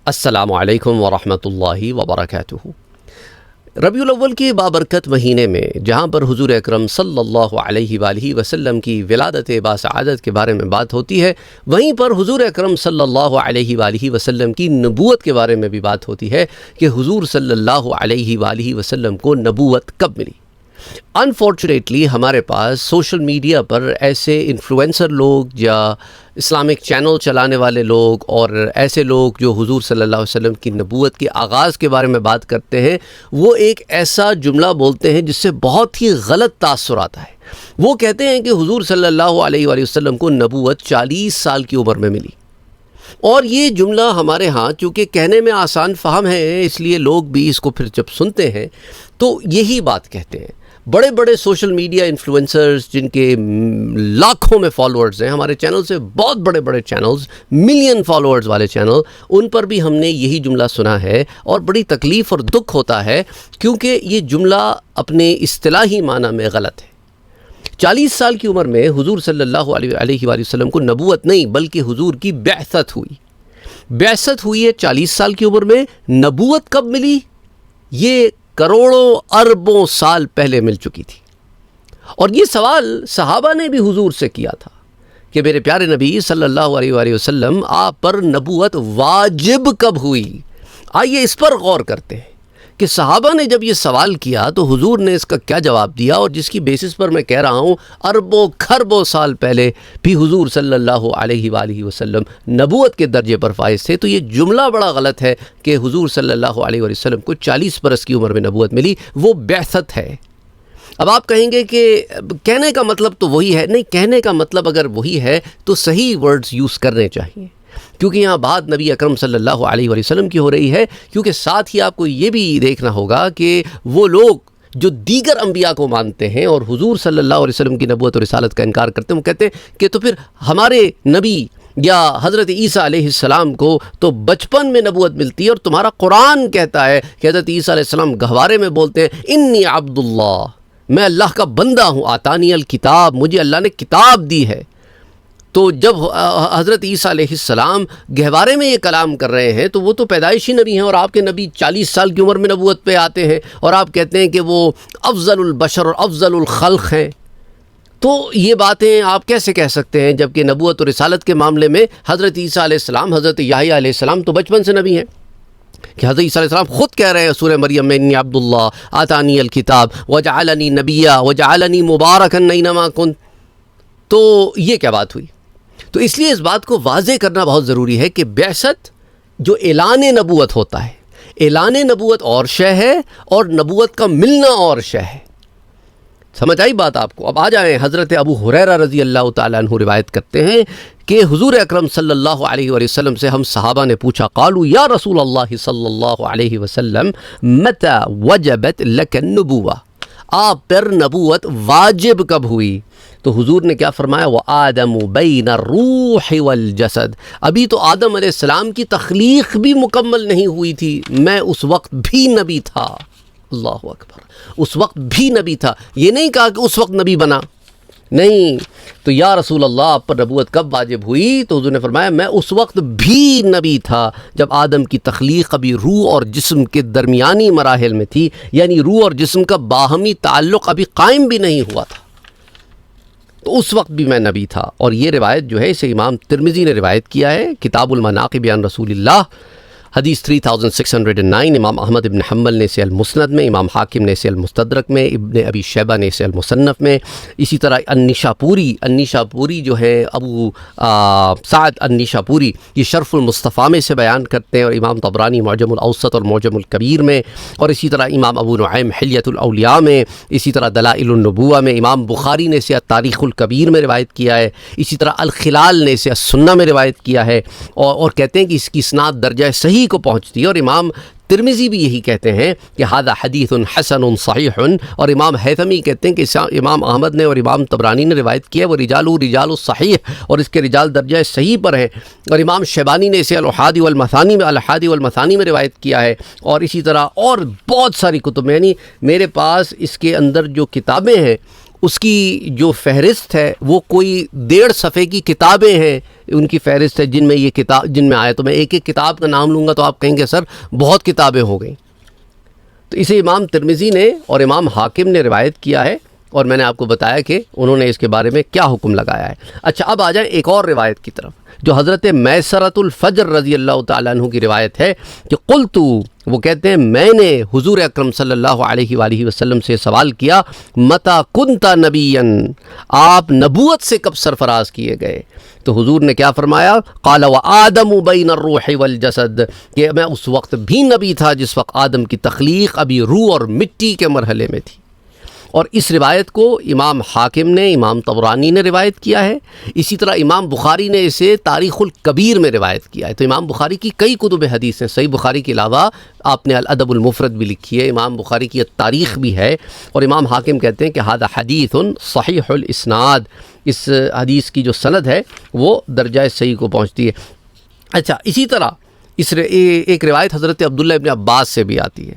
السلام علیکم ورحمۃ اللہ وبرکاتہ۔ ربیع الاول کے بابرکت مہینے میں جہاں پر حضور اکرم صلی اللہ علیہ وآلہ وسلم کی ولادت باسعادت کے بارے میں بات ہوتی ہے، وہیں پر حضور اکرم صلی اللہ علیہ وآلہ وسلم کی نبوت کے بارے میں بھی بات ہوتی ہے کہ حضور صلی اللہ علیہ وآلہ وسلم کو نبوت کب ملی۔ انفارچونیٹلی ہمارے پاس سوشل میڈیا پر ایسے انفلوئنسر لوگ یا اسلامک چینل چلانے والے لوگ اور ایسے لوگ جو حضور صلی اللہ علیہ وسلم کی نبوت کے آغاز کے بارے میں بات کرتے ہیں، وہ ایک ایسا جملہ بولتے ہیں جس سے بہت ہی غلط تاثر آتا ہے۔ وہ کہتے ہیں کہ حضور صلی اللہ علیہ وآلہ وسلم کو نبوت 40 سال کی عمر میں ملی، اور یہ جملہ ہمارے ہاں چونکہ کہنے میں آسان فہم ہے، اس لیے لوگ بھی اس کو پھر جب سنتے ہیں تو یہی بات کہتے ہیں۔ بڑے بڑے سوشل میڈیا انفلوئنسرز جن کے لاکھوں میں فالوورز ہیں، ہمارے چینل سے بہت بڑے بڑے چینلز، ملین فالوورز والے چینل، ان پر بھی ہم نے یہی جملہ سنا ہے، اور بڑی تکلیف اور دکھ ہوتا ہے کیونکہ یہ جملہ اپنے اصطلاحی معنی میں غلط ہے۔ 40 سال کی عمر میں حضور صلی اللہ علیہ وآلہ وسلم کو نبوت نہیں بلکہ حضور کی بعثت ہوئی۔ بعثت ہوئی ہے 40 سال کی عمر میں، نبوت کب ملی؟ یہ کروڑوں اربوں سال پہلے مل چکی تھی۔ اور یہ سوال صحابہ نے بھی حضور سے کیا تھا کہ میرے پیارے نبی صلی اللہ علیہ وآلہ وسلم، آپ پر نبوت واجب کب ہوئی؟ آئیے اس پر غور کرتے ہیں کہ صحابہ نے جب یہ سوال کیا تو حضور نے اس کا کیا جواب دیا، اور جس کی بیسس پر میں کہہ رہا ہوں اربوں کھربوں سال پہلے بھی حضور صلی اللہ علیہ وآلہ وسلم نبوت کے درجے پر فائز تھے۔ تو یہ جملہ بڑا غلط ہے کہ حضور صلی اللہ علیہ وآلہ وسلم کو 40 برس کی عمر میں نبوت ملی، وہ بعثت ہے۔ اب آپ کہیں گے کہ کہنے کا مطلب تو وہی ہے۔ نہیں، کہنے کا مطلب اگر وہی ہے تو صحیح ورڈز یوز کرنے چاہیے، کیونکہ یہاں بات نبی اکرم صلی اللہ علیہ وآلہ وسلم کی ہو رہی ہے۔ کیونکہ ساتھ ہی آپ کو یہ بھی دیکھنا ہوگا کہ وہ لوگ جو دیگر انبیاء کو مانتے ہیں اور حضور صلی اللہ علیہ وسلم کی نبوت اور رسالت کا انکار کرتے ہیں، وہ کہتے ہیں کہ تو پھر ہمارے نبی یا حضرت عیسیٰ علیہ السلام کو تو بچپن میں نبوت ملتی ہے، اور تمہارا قرآن کہتا ہے کہ حضرت عیسیٰ علیہ السلام گہوارے میں بولتے ہیں انی عبد اللہ، میں اللہ کا بندہ ہوں، آتانی الکتاب، مجھے اللہ نے کتاب دی ہے۔ تو جب حضرت عیسیٰ علیہ السلام گہوارے میں یہ کلام کر رہے ہیں تو وہ تو پیدائشی نبی ہیں، اور آپ کے نبی 40 سال کی عمر میں نبوت پہ آتے ہیں، اور آپ کہتے ہیں کہ وہ افضل البشر اور افضل الخلق ہیں۔ تو یہ باتیں آپ کیسے کہہ سکتے ہیں جبکہ نبوت اور رسالت کے معاملے میں حضرت عیسیٰ علیہ السلام، حضرت یحییٰ علیہ السلام تو بچپن سے نبی ہیں، کہ حضرت عیسیٰ علیہ السلام خود کہہ رہے ہیں سورہ مریم میں انی عبد اللہ آتانی الکتاب وجعلنی نبیا وجعلنی مبارکا اینما کنت۔ تو یہ کیا بات ہوئی؟ تو اس لیے اس بات کو واضح کرنا بہت ضروری ہے کہ بعثت جو اعلان نبوت ہوتا ہے، اعلان نبوت اور شے ہے، اور نبوت کا ملنا اور شے ہے۔ سمجھ آئی بات آپ کو؟ اب آ جائیں، حضرت ابو ہریرہ رضی اللہ تعالیٰ عنہ روایت کرتے ہیں کہ حضور اکرم صلی اللہ علیہ وآلہ وسلم سے ہم صحابہ نے پوچھا، قالوا یا رسول اللہ صلی اللہ علیہ وسلم متى وجبت لک النبوہ، آپ پر نبوت واجب کب ہوئی؟ تو حضور نے کیا فرمایا؟ وَآدَمُ بَيْنَ الرُّوحِ وَالْجَسَدِ، ابھی تو آدم علیہ السلام کی تخلیق بھی مکمل نہیں ہوئی تھی، میں اس وقت بھی نبی تھا۔ اللہ اکبر، اس وقت بھی نبی تھا، یہ نہیں کہا کہ اس وقت نبی بنا، نہیں۔ تو یا رسول اللہ، آپ پر نبوت کب واجب ہوئی؟ تو حضور نے فرمایا میں اس وقت بھی نبی تھا جب آدم کی تخلیق ابھی روح اور جسم کے درمیانی مراحل میں تھی، یعنی روح اور جسم کا باہمی تعلق ابھی قائم بھی نہیں ہوا تھا، تو اس وقت بھی میں نبی تھا۔ اور یہ روایت جو ہے اسے امام ترمذی نے روایت کیا ہے، کتاب المناقب عن رسول اللہ، حدیث 3609۔ امام احمد بن حنبل نے اسے المسند میں، امام حاکم نے اسے المستدرک میں، ابن ابی شیبہ نے اسے المصنف میں، اسی طرح النشاپوری جو ہے ابو سعد النشاپوری، یہ شرف المصطفیٰ میں سے بیان کرتے ہیں، اور امام طبرانی معجم الاوسط اور معجم الکبیر میں، اور اسی طرح امام ابو نعیم حلیۃ الاولیاء میں، اسی طرح دلائل النبوہ میں، امام بخاری نے اسے تاریخ الکبیر میں روایت کیا ہے، اسی طرح الخلال نے اسے السنہ میں روایت کیا ہے، اور کہتے ہیں کہ اس کی اسناد درجہ صحیح کو پہنچتی ہے، اور امام ترمذی بھی یہی کہتے ہیں کہ ھذا حدیث حسن صحیح، اور امام حیثمی کہتے ہیں کہ امام احمد نے اور امام طبرانی نے روایت کیا ہے، وہ رجال الصحیح، اور اس کے رجال درجہ صحیح پر ہیں، اور امام شیبانی نے اسے الحادی والمثانی میں روایت کیا ہے، اور اسی طرح اور بہت ساری کتب، یعنی میرے پاس اس کے اندر جو کتابیں ہیں اس کی جو فہرست ہے وہ کوئی 1.5 صفحے کی کتابیں ہیں، ان کی فہرست ہے جن میں یہ کتاب جن میں آئے، تو میں ایک ایک کتاب کا نام لوں گا تو آپ کہیں گے سر بہت کتابیں ہو گئیں۔ تو اسے امام ترمذی نے اور امام حاکم نے روایت کیا ہے، اور میں نے آپ کو بتایا کہ انہوں نے اس کے بارے میں کیا حکم لگایا ہے۔ اچھا، اب آ جائیں ایک اور روایت کی طرف جو حضرت میسرۃ الفجر رضی اللہ تعالیٰ عنہ کی روایت ہے کہ قلت، وہ کہتے ہیں میں نے حضور اکرم صلی اللہ علیہ وآلہ وسلم سے سوال کیا، متی کنت نبیا، آپ نبوت سے کب سرفراز کیے گئے؟ تو حضور نے کیا فرمایا؟ قال وآدم بین الروح والجسد، کہ میں اس وقت بھی نبی تھا جس وقت آدم کی تخلیق ابھی روح اور مٹی کے مرحلے میں تھی۔ اور اس روایت کو امام حاکم نے، امام طبرانی نے روایت کیا ہے، اسی طرح امام بخاری نے اسے تاریخ الکبیر میں روایت کیا ہے۔ تو امام بخاری کی کئی کتب حدیث ہیں، صحیح بخاری کے علاوہ آپ نے الادب المفرد بھی لکھی ہے، امام بخاری کی تاریخ بھی ہے، اور امام حاکم کہتے ہیں کہ ھذا حدیث صحیح الاسناد، اس حدیث کی جو سند ہے وہ درجہ صحیح کو پہنچتی ہے۔ اچھا، اسی طرح ایک روایت حضرت عبداللہ ابن عباس سے بھی آتی ہے،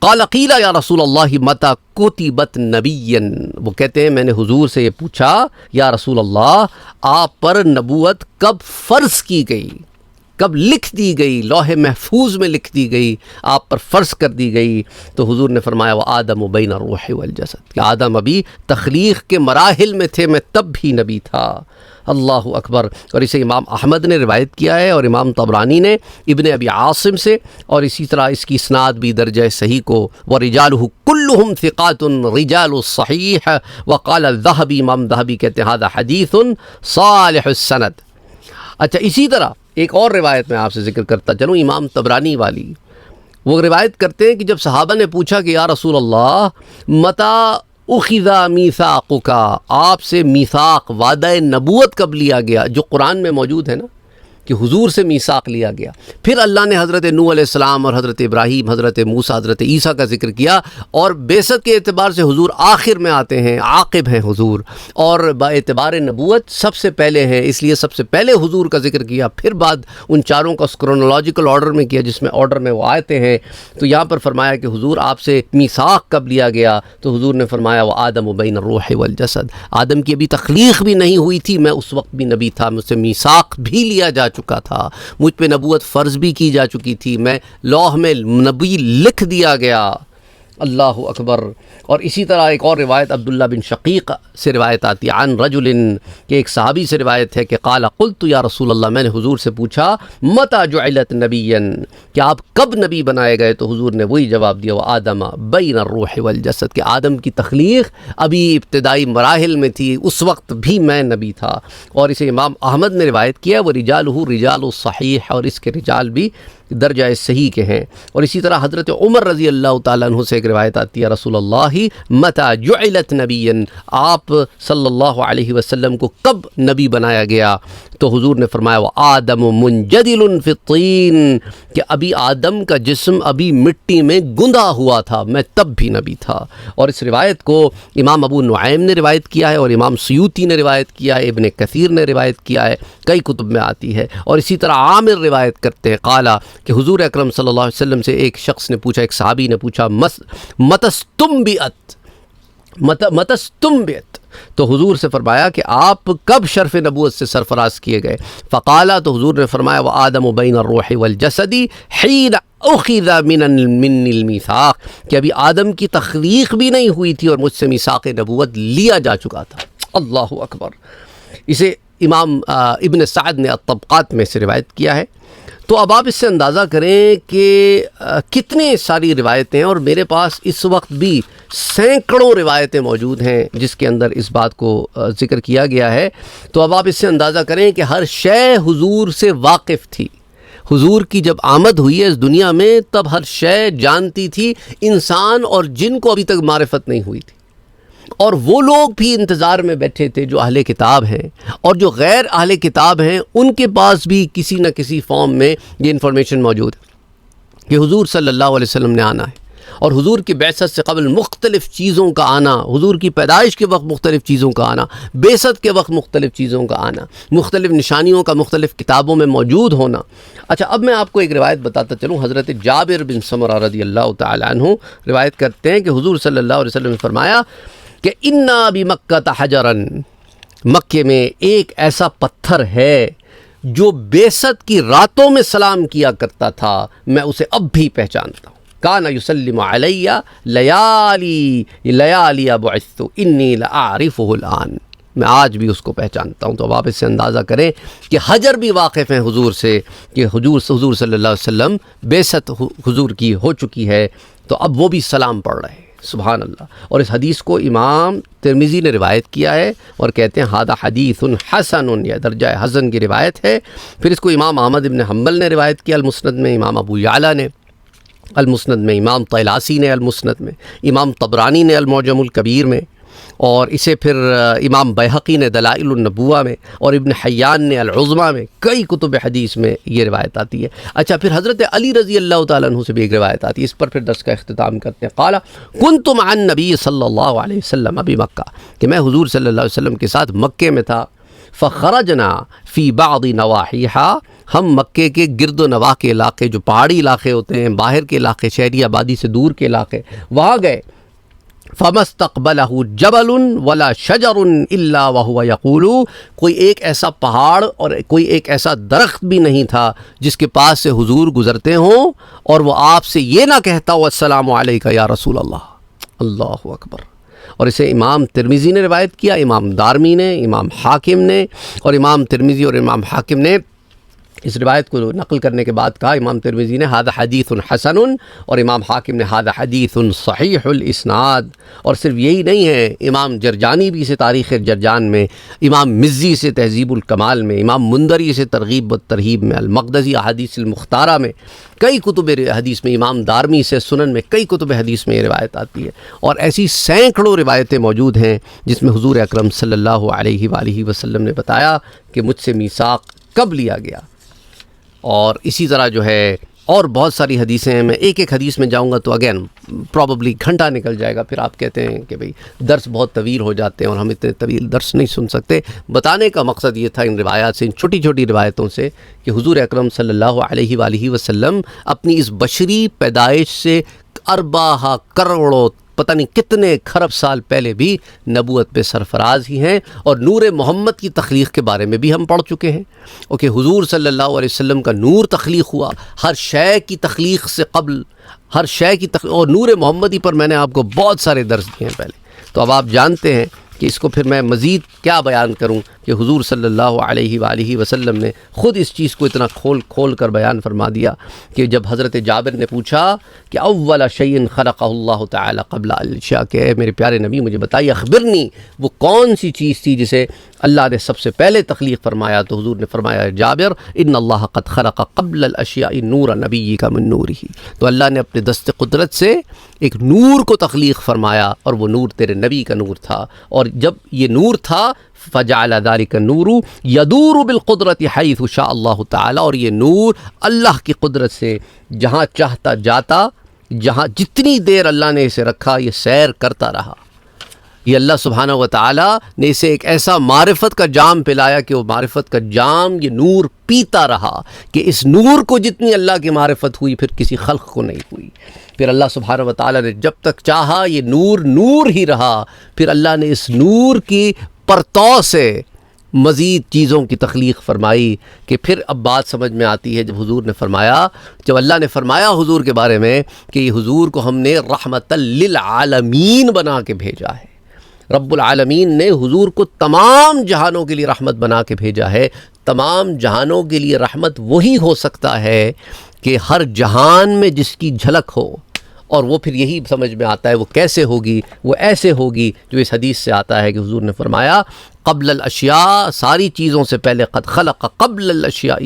قال قیل یا رسول اللہ متی کتبت نبیا، وہ کہتے ہیں میں نے حضور سے یہ پوچھا یا رسول اللہ آپ پر نبوت کب فرض کی گئی، کب لکھ دی گئی، لوح محفوظ میں لکھ دی گئی، آپ پر فرض کر دی گئی؟ تو حضور نے فرمایا وآدم بین الروح والجسد، کہ آدم ابھی تخلیق کے مراحل میں تھے، میں تب بھی نبی تھا۔ اللہ اکبر۔ اور اسے امام احمد نے روایت کیا ہے اور امام طبرانی نے ابن ابی عاصم سے، اور اسی طرح اس کی اسناد بھی درجہ صحیح کو وَرِجَالُهُ كُلُّهُمْ ثِقَاتٌ رِجَالُ الصَّحِيحِ وَقَالَ الذَّهَبِي، امام ذہبی کہتے ہیں ھذا حدیث صالح السند۔ اچھا، اسی طرح ایک اور روایت میں آپ سے ذکر کرتا چلوں، امام طبرانی والی، وہ روایت کرتے ہیں کہ جب صحابہ نے پوچھا کہ یا رسول اللہ متی اخذ میثاقک، آپ سے میثاق وعدہ نبوت کب لیا گیا، جو قرآن میں موجود ہے نا کہ حضور سے میثاق لیا گیا۔ پھر اللہ نے حضرت نوح علیہ السلام اور حضرت ابراہیم، حضرت موسیٰ، حضرت عیسیٰ کا ذکر کیا، اور بعثت کے اعتبار سے حضور آخر میں آتے ہیں، عاقب ہیں حضور، اور با اعتبار نبوت سب سے پہلے ہیں، اس لیے سب سے پہلے حضور کا ذکر کیا، پھر بعد ان چاروں کا کرونالوجیکل آرڈر میں کیا جس میں آرڈر میں وہ آتے ہیں۔ تو یہاں پر فرمایا کہ حضور آپ سے میثاق کب لیا گیا؟ تو حضور نے فرمایا وآدم بین الروح والجسد، آدم کی ابھی تخلیق بھی نہیں ہوئی تھی، میں اس وقت بھی نبی تھا، مجھ سے میثاق بھی لیا جا چکا تھا، مجھ پہ نبوت فرض بھی کی جا چکی تھی، میں لوح میں نبی لکھ دیا گیا۔ اللہ اکبر۔ اور اسی طرح ایک اور روایت عبداللہ بن شقیق سے روایت آتی ہے عن رجل، کہ ایک صحابی سے روایت ہے کہ قال قلت یا رسول اللہ، میں نے حضور سے پوچھا متی جعلت نبیا، کہ آپ کب نبی بنائے گئے؟ تو حضور نے وہی جواب دیا وآدم بین الروح والجسد، کہ آدم کی تخلیق ابھی ابتدائی مراحل میں تھی، اس وقت بھی میں نبی تھا۔ اور اسے امام احمد نے روایت کیا وَرِجَالُهُ رِجَالُ الصَّحِيحِ، اور اس کے رجال بھی درجہ صحیح کے ہیں۔ اور اسی طرح حضرت عمر رضی اللہ تعالیٰ عنہ سے ایک روایت آتی ہے رسول اللہ متی جعلت نبیا، آپ صلی اللہ علیہ وسلم کو کب نبی بنایا گیا؟ تو حضور نے فرمایا وآدم منجدل فی الطین، کہ ابھی آدم کا جسم ابھی مٹی میں گندھا ہوا تھا، میں تب بھی نبی تھا۔ اور اس روایت کو امام ابو نعیم نے روایت کیا ہے، اور امام سیوطی نے روایت کیا ہے، ابن کثیر نے روایت کیا ہے، کئی کتب میں آتی ہے۔ اور اسی طرح عامر روایت کرتے ہیں قالا، کہ حضور اکرم صلی اللہ علیہ وسلم سے ایک شخص نے پوچھا، ایک صحابی نے پوچھا متستنبئت، تو حضور سے فرمایا کہ آپ کب شرف نبوت سے سرفراز کیے گئے؟ فقالا، تو حضور نے فرمایا وآدم بین الروح والجسد حین اخذ من المیثاق، کہ ابھی آدم کی تخلیق بھی نہیں ہوئی تھی اور مجھ سے میثاق نبوت لیا جا چکا تھا۔ اللہ اکبر۔ اسے امام ابن سعد نے الطبقات میں سے روایت کیا ہے۔ تو اب آپ اس سے اندازہ کریں کہ کتنے ساری روایتیں، اور میرے پاس اس وقت بھی سینکڑوں روایتیں موجود ہیں جس کے اندر اس بات کو ذکر کیا گیا ہے۔ تو اب آپ اس سے اندازہ کریں کہ ہر شے حضور سے واقف تھی۔ حضور کی جب آمد ہوئی ہے اس دنیا میں تب ہر شے جانتی تھی، انسان اور جن کو ابھی تک معرفت نہیں ہوئی تھی، اور وہ لوگ بھی انتظار میں بیٹھے تھے جو اہل کتاب ہیں، اور جو غیر اہل کتاب ہیں ان کے پاس بھی کسی نہ کسی فارم میں یہ انفارمیشن موجود ہے کہ حضور صلی اللہ علیہ وسلم نے آنا ہے، اور حضور کی بعثت سے قبل مختلف چیزوں کا آنا، حضور کی پیدائش کے وقت مختلف چیزوں کا آنا، بعثت کے وقت مختلف چیزوں کا آنا، مختلف نشانیوں کا مختلف کتابوں میں موجود ہونا۔ اچھا، اب میں آپ کو ایک روایت بتاتا چلوں۔ حضرت جابر بن سمرہ رضی اللہ تعالیٰ عنہ روایت کرتے ہیں کہ حضور صلی اللہ علیہ وسلم نے فرمایا کہ انا بمکہ حجرن، مکے میں ایک ایسا پتھر ہے جو بعثت کی راتوں میں سلام کیا کرتا تھا، میں اسے اب بھی پہچانتا ہوں۔ کان یسلم علی لیالی بعثت انی لاعرفہ الآن، میں آج بھی اس کو پہچانتا ہوں۔ تو اب آپ اس سے اندازہ کریں کہ حجر بھی واقف ہیں حضور سے، کہ حضور صلی اللہ علیہ وسلم بعثت حضور کی ہو چکی ہے، تو اب وہ بھی سلام پڑھ رہے ہیں۔ سبحان اللہ۔ اور اس حدیث کو امام ترمذی نے روایت کیا ہے اور کہتے ہیں ھذا حدیث حسن، یہ درجہ حسن کی روایت ہے۔ پھر اس کو امام احمد بن حنبل نے روایت کیا المسند میں، امام ابو یعلا نے المسند میں، امام طیلاسی نے المسند میں، امام طبرانی نے المعجم الکبیر میں، اور اسے پھر امام بیہقی نے دلائل النبوہ میں، اور ابن حیان نے العظمیٰ میں، کئی کتب حدیث میں یہ روایت آتی ہے۔ اچھا، پھر حضرت علی رضی اللہ تعالیٰ عنہ سے بھی ایک روایت آتی ہے، اس پر پھر درس کا اختتام کرتے ہیں۔ قال کنت مع النبی صلی اللہ علیہ وسلم بمکہ، کہ میں حضور صلی اللہ علیہ وسلم کے ساتھ مکے میں تھا۔ فخرجنا فی بعض نواحیہا، ہم مکے کے گرد و نواح کے علاقے، جو پہاڑی علاقے ہوتے ہیں، باہر کے علاقے، شہری آبادی سے دور کے علاقے، وہاں گئے۔ فَمَسْتَقْبَلَهُ جَبَلٌ وَلَا شَجَرٌ إِلَّا وَهُوَ يَقُولُ، کوئی ایک ایسا پہاڑ اور کوئی ایک ایسا درخت بھی نہیں تھا جس کے پاس سے حضور گزرتے ہوں اور وہ آپ سے یہ نہ کہتا ہو السلام علیکہ یا رسول اللہ۔ اللہ اکبر۔ اور اسے امام ترمذی نے روایت کیا، امام دارمی نے، امام حاکم نے، اور امام ترمذی اور امام حاکم نے اس روایت کو نقل کرنے کے بعد کہا، امام ترمذی نے ھذا حدیث حسن، اور امام حاکم نے ھذا حدیث صحیح الاسناد۔ اور صرف یہی نہیں ہے، امام جرجانی بھی اسے تاریخ جرجان میں، امام مزی سے تہذیب الکمال میں، امام مندری سے ترغیب و ترہیب میں، المقدسی احادیث المختارہ میں، کئی کتب حدیث میں، امام دارمی سے سنن میں، کئی کتب حدیث میں یہ روایت آتی ہے۔ اور ایسی سینکڑوں روایتیں موجود ہیں جس میں حضور اکرم صلی اللہ علیہ وآلہ وسلم نے بتایا کہ مجھ سے میثاق کب لیا گیا۔ اور اسی طرح جو ہے اور بہت ساری حدیثیں ہیں، میں ایک ایک حدیث میں جاؤں گا تو اگین پراببلی گھنٹہ نکل جائے گا، پھر آپ کہتے ہیں کہ بھئی درس بہت طویل ہو جاتے ہیں اور ہم اتنے طویل درس نہیں سن سکتے۔ بتانے کا مقصد یہ تھا ان روایات سے، ان چھوٹی چھوٹی روایتوں سے، کہ حضور اکرم صلی اللہ علیہ وآلہ وسلم اپنی اس بشری پیدائش سے ارباہ کروڑوں پتہ نہیں کتنے کھرب سال پہلے بھی نبوت پہ سرفراز ہی ہیں۔ اور نور محمد کی تخلیق کے بارے میں بھی ہم پڑھ چکے ہیں، کہ حضور صلی اللہ علیہ وسلم کا نور تخلیق ہوا ہر شے کی تخلیق سے قبل، ہر شے کی اور نور محمدی پر میں نے آپ کو بہت سارے درس دیے ہیں پہلے۔ تو اب آپ جانتے ہیں کہ اس کو پھر میں مزید کیا بیان کروں، کہ حضور صلی اللہ علیہ وآلہ وسلم نے خود اس چیز کو اتنا کھول کر بیان فرما دیا کہ جب حضرت جابر نے پوچھا کہ اول شیء خلقہ اللہ تعالی قبل الاشیاء، کہ اے میرے پیارے نبی مجھے بتائیے، اخبرنی وہ کون سی چیز تھی جسے اللہ نے سب سے پہلے تخلیق فرمایا؟ تو حضور نے فرمایا جابر ان اللہ قد خلق قبل الاشیاء نور نبیک من نورہ، تو اللہ نے اپنے دست قدرت سے ایک نور کو تخلیق فرمایا اور وہ نور تیرے نبی کا نور تھا۔ اور جب یہ نور تھا فجعل ذلك النور يدور بالقدرت حيث شاء اللہ تعالی، اور یہ نور اللہ کی قدرت سے جہاں چاہتا جاتا، جہاں جتنی دیر اللہ نے اسے رکھا یہ سیر کرتا رہا۔ یہ اللہ سبحانہ و تعالی نے اسے ایک ایسا معرفت کا جام پلایا کہ وہ معرفت کا جام یہ نور پیتا رہا، کہ اس نور کو جتنی اللہ کی معرفت ہوئی پھر کسی خلق کو نہیں ہوئی۔ پھر اللہ سبحانہ و تعالی نے جب تک چاہا یہ نور نور ہی رہا، پھر اللہ نے اس نور کی پرتو سے مزید چیزوں کی تخلیق فرمائی، کہ پھر اب بات سمجھ میں آتی ہے جب حضور نے فرمایا، جب اللہ نے فرمایا حضور کے بارے میں کہ یہ حضور کو ہم نے رحمت للعالمین بنا کے بھیجا ہے۔ رب العالمین نے حضور کو تمام جہانوں کے لیے رحمت بنا کے بھیجا ہے۔ تمام جہانوں کے لیے رحمت وہی ہو سکتا ہے کہ ہر جہان میں جس کی جھلک ہو، اور وہ پھر یہی سمجھ میں آتا ہے وہ کیسے ہوگی، وہ ایسے ہوگی جو اس حدیث سے آتا ہے کہ حضور نے فرمایا قبل الاشیاء، ساری چیزوں سے پہلے، قد خلق قبل الاشیاء،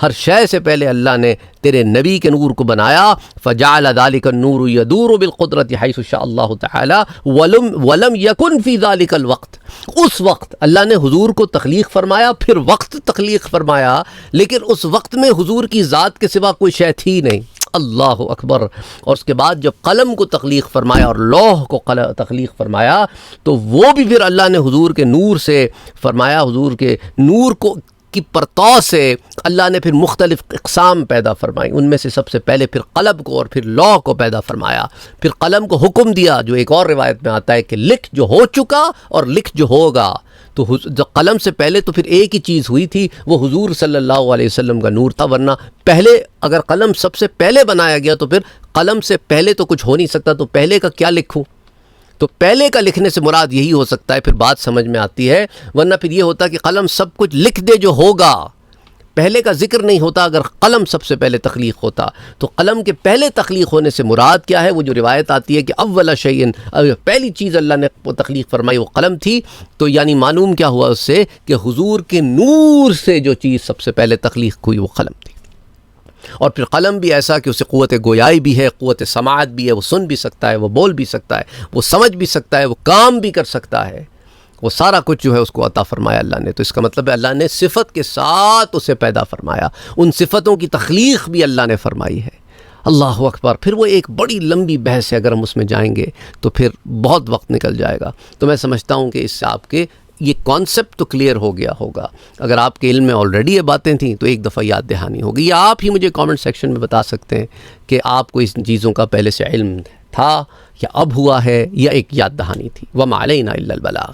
ہر شے سے پہلے اللہ نے تیرے نبی کے نور کو بنایا۔ فجعل ذلك النور يدور بالقدرت حيث شاء اللہ تعالی ولم يكن في ذلك الوقت، اس وقت اللہ نے حضور کو تخلیق فرمایا، پھر وقت تخلیق فرمایا، لیکن اس وقت میں حضور کی ذات کے سوا کوئی شے تھی نہیں۔ اللہ اکبر۔ اور اس کے بعد جب قلم کو تخلیق فرمایا اور لوح کو تخلیق فرمایا، تو وہ بھی پھر اللہ نے حضور کے نور سے فرمایا، حضور کے نور کو کی پرتو سے اللہ نے پھر مختلف اقسام پیدا فرمائی. ان میں سے سب سے پہلے پھر قلم کو اور پھر لوح کو پیدا فرمایا. پھر قلم کو حکم دیا، جو ایک اور روایت میں آتا ہے کہ لکھ جو ہو چکا اور لکھ جو ہوگا. تو قلم سے پہلے تو پھر ایک ہی چیز ہوئی تھی، وہ حضور صلی اللہ علیہ وسلم کا نور تھا. ورنہ پہلے اگر قلم سب سے پہلے بنایا گیا تو پھر قلم سے پہلے تو کچھ ہو نہیں سکتا، تو پہلے کا کیا لکھوں؟ تو پہلے کا لکھنے سے مراد یہی ہو سکتا ہے، پھر بات سمجھ میں آتی ہے. ورنہ پھر یہ ہوتا کہ قلم سب کچھ لکھ دے جو ہوگا، پہلے کا ذکر نہیں ہوتا اگر قلم سب سے پہلے تخلیق ہوتا. تو قلم کے پہلے تخلیق ہونے سے مراد کیا ہے؟ وہ جو روایت آتی ہے کہ اول شیئن، پہلی چیز اللہ نے تخلیق فرمائی وہ قلم تھی. تو یعنی معلوم کیا ہوا اس سے کہ حضور کے نور سے جو چیز سب سے پہلے تخلیق ہوئی وہ قلم تھی. اور پھر قلم بھی ایسا کہ اسے قوت گویائی بھی ہے، قوت سماعت بھی ہے، وہ سن بھی سکتا ہے، وہ بول بھی سکتا ہے، وہ سمجھ بھی سکتا ہے، وہ کام بھی کر سکتا ہے. وہ سارا کچھ جو ہے اس کو عطا فرمایا اللہ نے. تو اس کا مطلب ہے اللہ نے صفت کے ساتھ اسے پیدا فرمایا. ان صفتوں کی تخلیق بھی اللہ نے فرمائی ہے. اللہ اکبر. پھر وہ ایک بڑی لمبی بحث ہے، اگر ہم اس میں جائیں گے تو پھر بہت وقت نکل جائے گا. تو میں سمجھتا ہوں کہ اس سے آپ کے یہ کانسیپٹ تو کلیئر ہو گیا ہوگا. اگر آپ کے علم میں آلریڈی یہ باتیں تھیں تو ایک دفعہ یاد دہانی ہوگی، یا آپ ہی مجھے کامنٹ سیکشن میں بتا سکتے ہیں کہ آپ کو اس چیزوں کا پہلے سے علم تھا یا اب ہوا ہے یا ایک یاد دہانی تھی. وما علینا الا البلاغ.